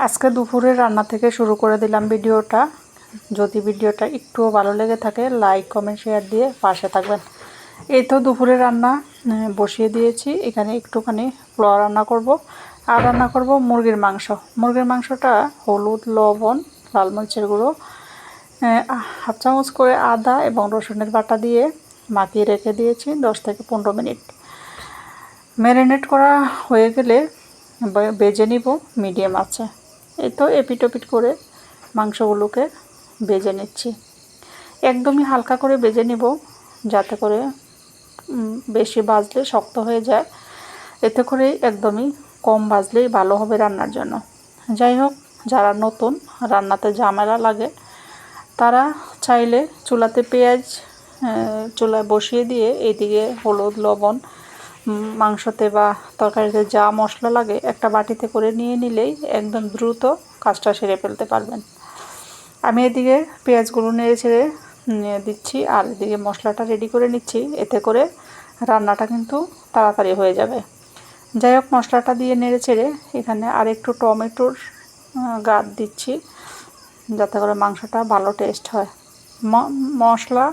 আজকে দুপুরে রান্না থেকে শুরু করে দিলাম ভিডিওটা। যদি ভিডিওটা একটুও ভালো লেগে থাকে লাইক কমেন্ট শেয়ার দিয়ে পাশে থাকবেন। এই তো দুপুরে রান্না বসিয়ে দিয়েছি। এখানে একটুখানি পোলাও রান্না করব আর রান্না করব মুরগির মাংস। মুরগির মাংসটা হলুদ, লবণ, লাল মরিচের গুঁড়ো, হাফ চামচ করে আদা এবং রসুনের বাটা দিয়ে মাখিয়ে রেখে দিয়েছি 10 থেকে 15 মিনিট। ম্যারিনেট করা হয়ে গেলে ভেজে নিব মিডিয়াম আছে। এই তো এপিট ওপিট করে মাংসগুলোকে ভেজে নিচ্ছি। একদমই হালকা করে ভেজে নিব, যাতে করে বেশি ভাজলে শক্ত হয়ে যায়। এতে করে একদমই কম ভাজলেই ভালো হবে রান্নার জন্য। যাই হোক, যারা নতুন রান্নাতে ঝামেলা লাগে তারা চাইলে চুলাতে পেঁয়াজ চুলায় বসিয়ে দিয়ে এইদিকে হলুদ, লবণ মাংসতে বা তরকারিতে যা মশলা লাগে একটা বাটিতে করে নিয়ে নিলেই একদম দ্রুত কাজটা সেরে ফেলতে পারবেন। আমি এদিকে পেঁয়াজগুলো নেড়ে ছেড়ে দিচ্ছি আর এদিকে মশলাটা রেডি করে নিচ্ছি। এতে করে রান্নাটা কিন্তু তাড়াতাড়ি হয়ে যাবে। যাই হোক, মশলাটা দিয়ে নেড়ে ছেড়ে এখানে আর একটু টমেটোর গাঁট দিচ্ছি, যাতে করে মাংসটা ভালো টেস্ট হয়। মশলা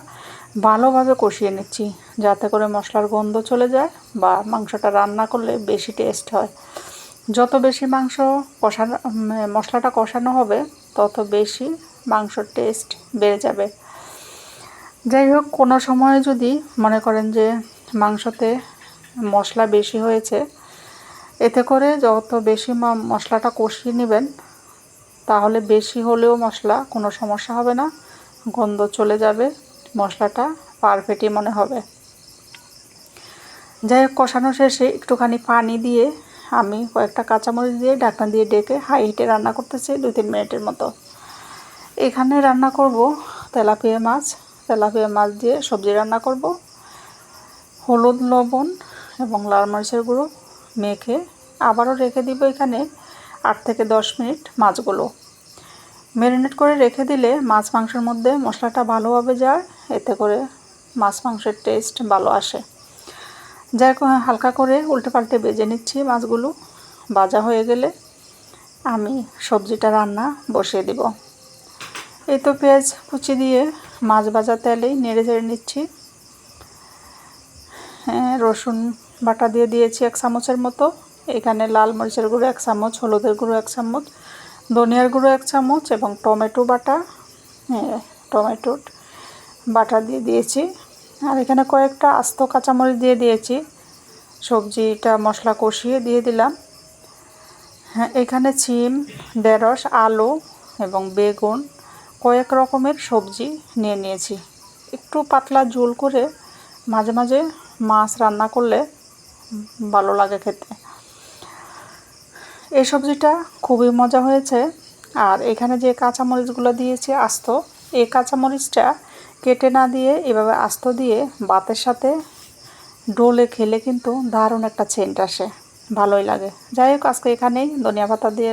ভালোভাবে কষিয়ে নিচ্ছি, যাতে করে মশলার গন্ধ চলে যায় বা মাংসটা রান্না করলে বেশি টেস্ট হয়। যত বেশি মশলাটা কষানো হবে তত বেশি মাংসর টেস্ট বেড়ে যাবে। যাই হোক, কোনো সময় যদি মনে করেন যে মাংসতে মশলা বেশি হয়েছে, এতে করে যত বেশি মশলাটা কষিয়ে নেবেন, তাহলে বেশি হলেও মশলা কোনো সমস্যা হবে না, গন্ধ চলে যাবে, মশলাটা পারফেক্টই মনে হবে। যাই হোক, কষানো শেষে একটুখানি পানি দিয়ে আমি কয়েকটা কাঁচামরিচ দিয়ে ঢাকনা দিয়ে ডেকে হাই হিটে রান্না করতেছি 2-3 মিনিটের মতো। এখানে রান্না করব তেলাপিয়া মাছ দিয়ে সবজি রান্না করব। হলুদ, লবণ এবং লাল মরিচের গুঁড়ো মেখে আবারও রেখে দিব এখানে 8 থেকে 10 মিনিট। মাছগুলো ম্যারিনেট করে রেখে দিলে মাছ মাংসের মধ্যে মশলাটা ভালোভাবে যায়, এতে করে মাছ মাংসের টেস্ট ভালো আসে। যাই হোক, হালকা করে উল্টে পাল্টে ভেজে নিচ্ছি। মাছগুলো ভাজা হয়ে গেলে আমি সবজিটা রান্না বসিয়ে দিব। এই তো পেঁয়াজ কুচি দিয়ে মাছ ভাজা তেলেই নেড়ে চেড়ে নিচ্ছি। রসুন বাটা দিয়ে দিয়েছি 1 চামচের মতো। এখানে লাল মরিচের গুঁড়ো 1 চামচ, হলুদের গুঁড়ো 1 চামচ, ধনিয়ার গুঁড়ো 1 চামচ এবং টমেটোর বাটা দিয়ে দিয়েছি। আর এখানে কয়েকটা আস্ত কাঁচামরিচ দিয়ে দিয়েছি। সবজিটা মশলা কষিয়ে দিয়ে দিলাম। এখানে সিম, ঢেঁড়স, আলু এবং বেগুন কয়েক রকমের সবজি নিয়ে নিয়েছি। একটু পাতলা ঝোল করে মাঝে মাঝে মাছ রান্না করলে ভালো লাগে খেতে। এই সবজিটা খুবই মজা হয়েছে। আর এখানে যে কাঁচামরিচগুলো দিয়েছি আস্ত, এই কাঁচামরিচটা কেটে না দিয়ে এভাবে আস্ত দিয়ে ভাতের সাথে ডোলে খেলে কিন্তু দারুণ একটা সেন্ট আসে, ভালোই লাগে। যাই হোক, আজকে এখানেই ধনিয়া পাতা দিয়ে